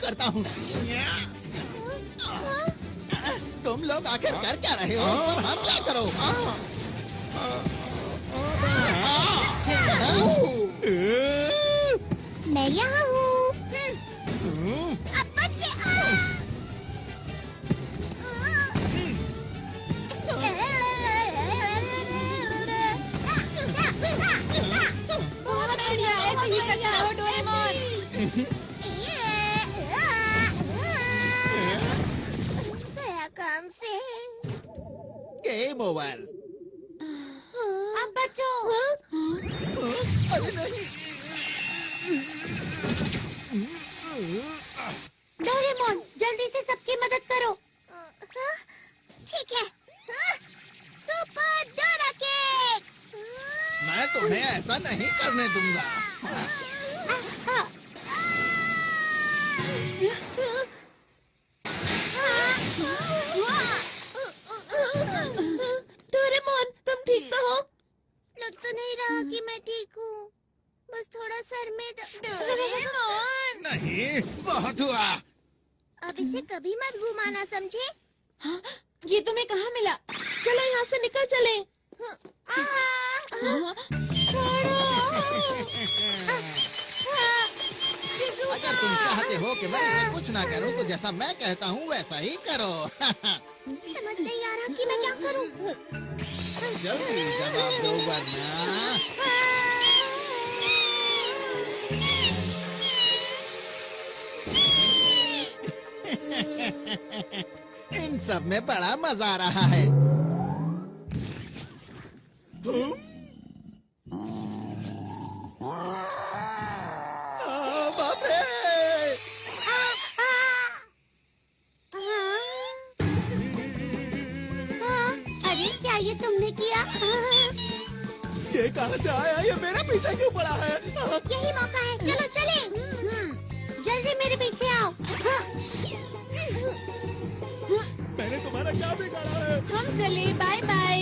करता हूँ। तुम लोग आखिर कर क्या रहे हो? उस पर हमला करो। मैं यहाँ हूँ। अब बच गया। बहुत बढ़िया, ऐसे ही करते रहो डोरेमोन। गया काम से। Game over. अब बचो। डोरेमोन, जल्दी से सबकी मदद करो। ठीक है। Super Dora cake. मैं तुम्हें ऐसा नहीं करने दूंगा। डोरेमोन, तुम ठीक तो हो? लग तो नहीं रहा कि मैं ठीक हूँ। बस थोड़ा सर में डोरेमोन। नहीं, बहुत हुआ। अब इसे कभी मत घुमाना, समझे? हाँ, ये तुम्हें कहाँ मिला? चलो यहाँ से निकल चले। अगर तुम चाहते हो कि मैं इसे कुछ ना करूं, तो जैसा मैं कहता हूँ वैसा ही करो। समझ नहीं आ रहा कि मैं क्या करूँ। जल्दी जवाब दो वरना। इन सब में बड़ा मजा आ रहा है। बाप रे! अरे क्या ये तुमने किया? ये कहाँ से आया? ये मेरे पीछे क्यों पड़ा है? यही मौका है, चलो चले। जल्दी मेरे पीछे आओ। मैंने तुम्हारा क्या बिगाड़ा है? हम चले, बाय बाय।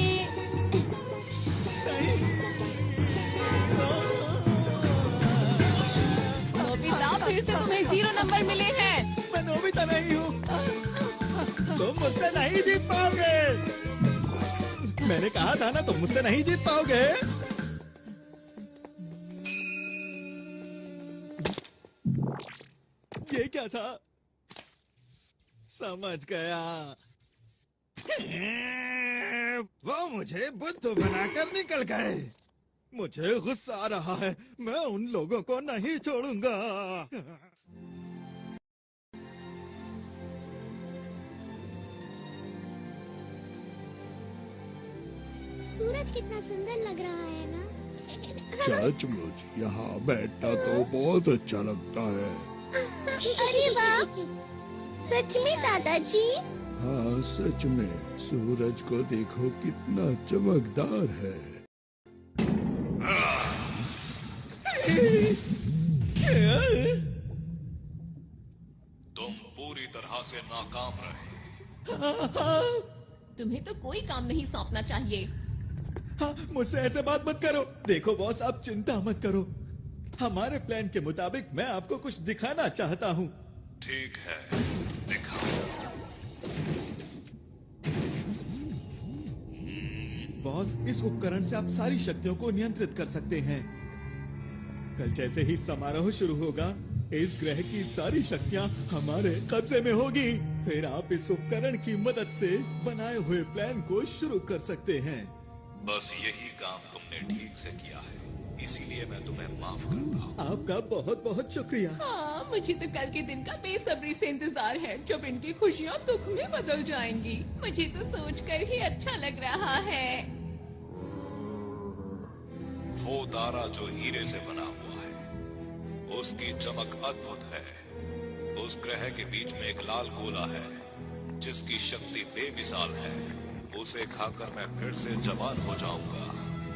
नोबिता, फिर से तुम्हें 0 नंबर मिले हैं। मैं नोबिता नहीं हूँ। तुम मुझसे नहीं जीत पाओगे। मैंने कहा था ना, तुम मुझसे नहीं जीत पाओगे। ये क्या था? समझ गया। वो मुझे बुद्धू बनाकर निकल गए। मुझे गुस्सा आ रहा है। मैं उन लोगों को नहीं छोड़ूंगा। सूरज कितना सुंदर लग रहा है ना? सचमुच यहाँ बैठना तो बहुत अच्छा लगता है। अरे वाह, सच में दादाजी? हाँ सच में, सूरज को देखो कितना चमकदार है। तुम पूरी तरह से नाकाम रहे। तुम्हें तो कोई काम नहीं सौंपना चाहिए। हाँ, मुझसे ऐसे बात मत करो। देखो बॉस, आप चिंता मत करो। हमारे प्लान के मुताबिक मैं आपको कुछ दिखाना चाहता हूँ। ठीक है, दिखाओ। बॉस, इस उपकरण से आप सारी शक्तियों को नियंत्रित कर सकते हैं। कल जैसे ही समारोह शुरू होगा, इस ग्रह की सारी शक्तियाँ हमारे कब्जे में होगी। फिर आप इस उपकरण की मदद से बनाए हुए प्लान को शुरू कर सकते हैं। बस यही काम तुमने ठीक से किया है, इसीलिए मैं तुम्हें माफ करता हूँ। आपका बहुत बहुत शुक्रिया। हाँ, मुझे तो कल के दिन का बेसब्री से इंतजार है, जब इनकी खुशियाँ दुख में बदल जाएंगी। मुझे तो सोचकर ही अच्छा लग रहा है। वो तारा जो हीरे से बना हुआ है, उसकी चमक अद्भुत है। उस ग्रह के बीच में एक लाल गोला है, जिसकी शक्ति बेमिसाल है। उसे खाकर मैं फिर से जवान हो जाऊंगा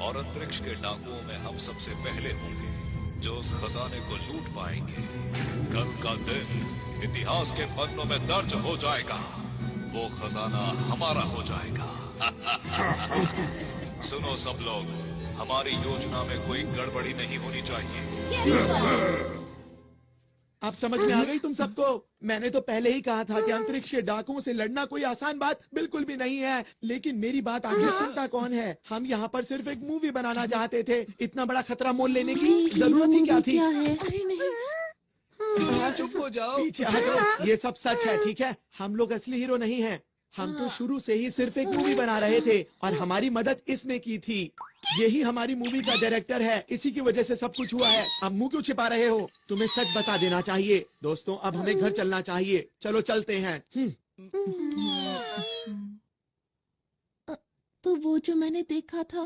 और अंतरिक्ष के डाकुओं में हम सबसे पहले होंगे जो उस खजाने को लूट पाएंगे। कल का दिन इतिहास के पन्नों में दर्ज हो जाएगा। वो खजाना हमारा हो जाएगा। सुनो सब लोग, हमारी योजना में कोई गड़बड़ी नहीं होनी चाहिए। अब समझ में आ गई तुम सबको? मैंने तो पहले ही कहा था कि अंतरिक्ष डाकुओं से लड़ना कोई आसान बात बिल्कुल भी नहीं है। लेकिन मेरी बात आखिर सुनता कौन है? हम यहाँ पर सिर्फ एक मूवी बनाना चाहते थे। इतना बड़ा खतरा मोल लेने की जरूरत ही क्या थी? अरे नहीं, चुप हो जाओ। पीछे हटो, ये सब सच है, ठीक है? हम लोग असली हीरो नहीं हैं। हम तो शुरू से ही सिर्फ एक मूवी बना रहे थे और हमारी मदद इसने की थी। यही हमारी मूवी का डायरेक्टर है, इसी की वजह से सब कुछ हुआ है। अब मुंह क्यों छिपा रहे हो? तुम्हें सच बता देना चाहिए। दोस्तों, अब हमें घर चलना चाहिए। चलो चलते हैं। तो वो जो मैंने देखा था।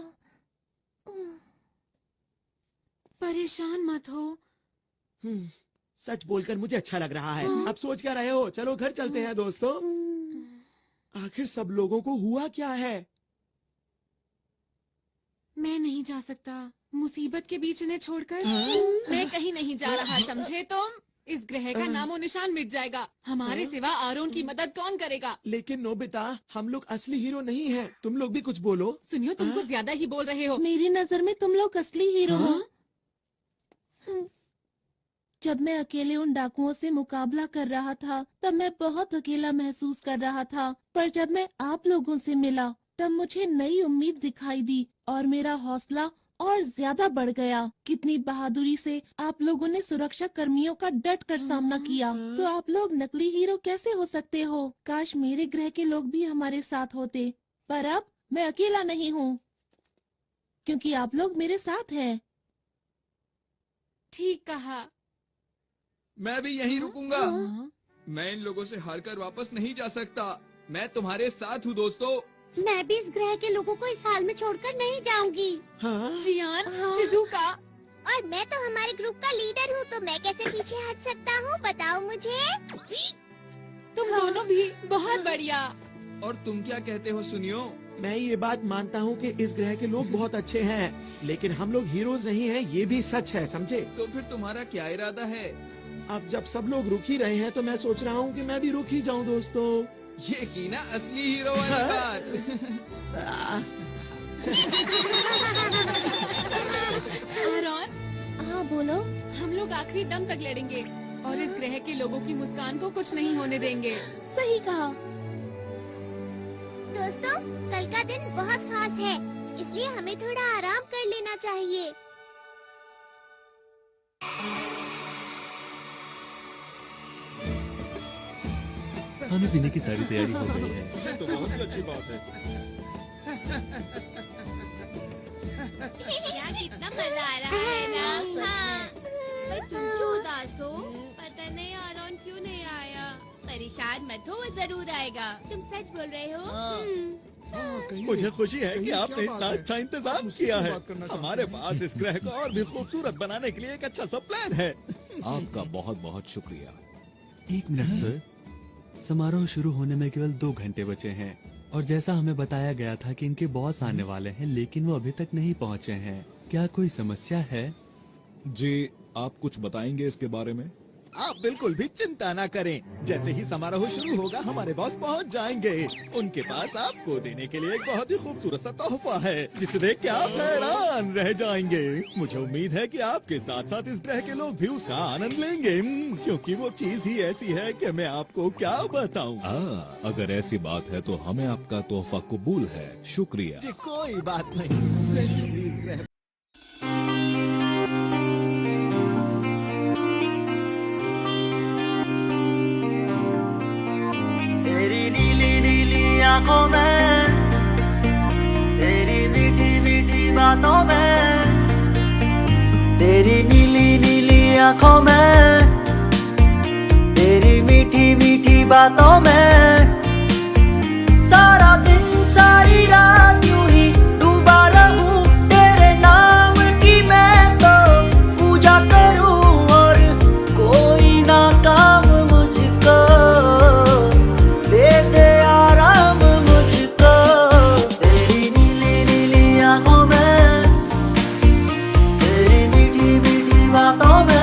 परेशान मत हो। सच बोलकर मुझे अच्छा लग रहा है। अब सोच क्या रहे हो? चलो घर चलते हैं दोस्तों। आखिर सब लोगों को हुआ क्या है? मैं नहीं जा सकता मुसीबत के बीच इन्हें छोड़कर। मैं कहीं नहीं जा रहा, समझे तुम? इस ग्रह का नामो निशान मिट जाएगा। हमारे सिवा आरोन की मदद कौन करेगा? लेकिन नोबिता, हम लोग असली हीरो नहीं हैं। तुम लोग भी कुछ बोलो। सुनियो, तुम कुछ ज्यादा ही बोल रहे हो। मेरी नजर में तुम लोग असली हीरो हो। जब मैं अकेले उन डाकुओं से मुकाबला कर रहा था तब मैं बहुत अकेला महसूस कर रहा था, पर जब मैं आप लोगों से मिला तब मुझे नई उम्मीद दिखाई दी और मेरा हौसला और ज्यादा बढ़ गया। कितनी बहादुरी से आप लोगों ने सुरक्षा कर्मियों का डट कर सामना किया। तो आप लोग नकली हीरो कैसे हो सकते हो? काश मेरे ग्रह के लोग भी हमारे साथ होते, पर अब मैं अकेला नहीं हूँ क्योंकि आप लोग मेरे साथ हैं। ठीक कहा। मैं भी यहीं रुकूंगा। मैं इन लोगों से हारकर वापस नहीं जा सकता। मैं तुम्हारे साथ हूँ दोस्तों। मैं भी इस ग्रह के लोगों को इस हाल में छोड़कर नहीं जाऊंगी। जियान, शिजुका, और मैं तो हमारे ग्रुप का लीडर हूँ, तो मैं कैसे पीछे हट सकता हूँ? बताओ मुझे। तुम दोनों भी बहुत बढ़िया। और तुम क्या कहते हो सुनियो? मैं ये बात मानता हूँ कि इस ग्रह के लोग बहुत अच्छे हैं, लेकिन हम लोग हीरोज नहीं हैं, ये भी सच है, समझे? तो फिर तुम्हारा क्या इरादा है? अब जब सब लोग रुक ही रहे हैं तो मैं सोच रहा हूँ कि मैं भी रुक ही जाऊँ दोस्तों। ये की ना असली हीरो वाली बात। आरोन, हाँ बोलो। हम लोग आखिरी दम तक लड़ेंगे और इस ग्रह के लोगों की मुस्कान को कुछ नहीं होने देंगे। सही कहा। दोस्तों, कल का दिन बहुत खास है, इसलिए हमें थोड़ा आराम कर लेना चाहिए। खाने पीने की सारी तैयारी हो गई है। ये तो बहुत ही अच्छी बात है। यार कितना मजा आ रहा है ना। हाँ। पर तुम क्यों उदास हो? पता नहीं आरोन क्यों नहीं आया। परेशान मत हो, वो जरूर आएगा। तुम सच बोल रहे हो? मुझे खुशी है कि आपने इतना अच्छा इंतजाम किया है। हमारे पास इस ग्रह को और भी खूबसूरत बनाने के लिए एक अच्छा सा प्लान है। आपका बहुत बहुत शुक्रिया। 1 मिनट सर, समारोह शुरू होने में केवल 2 घंटे बचे हैं और जैसा हमें बताया गया था कि इनके बॉस आने वाले हैं, लेकिन वो अभी तक नहीं पहुंचे हैं। क्या कोई समस्या है? जी, आप कुछ बताएंगे इसके बारे में? आप बिल्कुल भी चिंता ना करें। जैसे ही समारोह शुरू होगा हमारे बॉस पहुंच जाएंगे। उनके पास आपको देने के लिए एक बहुत ही खूबसूरत सा तोहफा है जिसे देख के आप हैरान रह जाएंगे। मुझे उम्मीद है कि आपके साथ साथ इस ग्रह के लोग भी उसका आनंद लेंगे, क्योंकि वो चीज ही ऐसी है कि मैं आपको क्या बताऊं। अगर ऐसी बात है तो हमें आपका तोहफा कबूल है। शुक्रिया। जी कोई बात नहीं। वैसे भी इस ग्रह आंखों में, तेरी मीठी मीठी बातों में, तेरी नीली नीली आंखों में, तेरी मीठी मीठी बातों में, सारा दिन सारी रात यूं ही डूबा रहूं तेरे नाम की मैं तो पूजा करूं और कोई ना काम मुझको दे दे आराम मुझको। तेरी नीली नीली आंखों में, तेरी मीठी मीठी बातों में।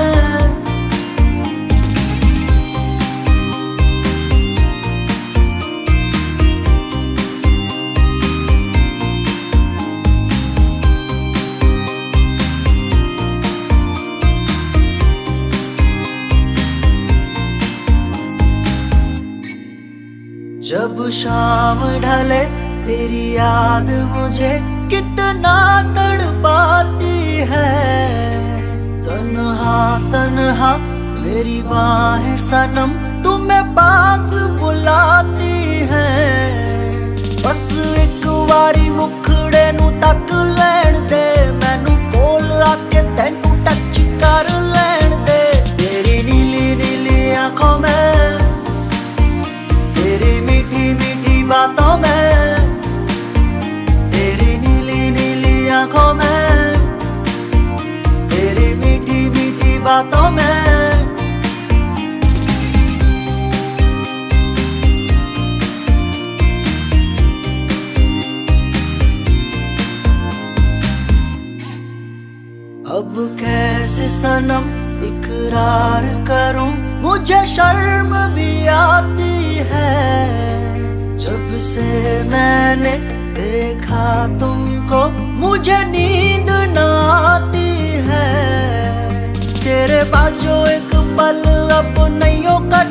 जब शाम ढले तेरी याद मुझे कितना तड़पाती है। तन्हा तन्हा मेरी बाहें सनम तुम्हें पास बुलाती है। बस एक बारी मुखड़े नू तक लैण दे, मैनू कोल आके तैनू टच कर लैण दे। तेरी नीली नीली आंखों में, तेरी मीठी मीठी बातों में, तेरी नीली नीली आंखों में, तेरी मीठी मीठी बातों में। अब कैसे सनम इकरार करूं, मुझे शर्म भी आती है। जब से मैंने देखा तुमको मुझे नींद न आती है। तेरे बाजू एक पल अब नैयों का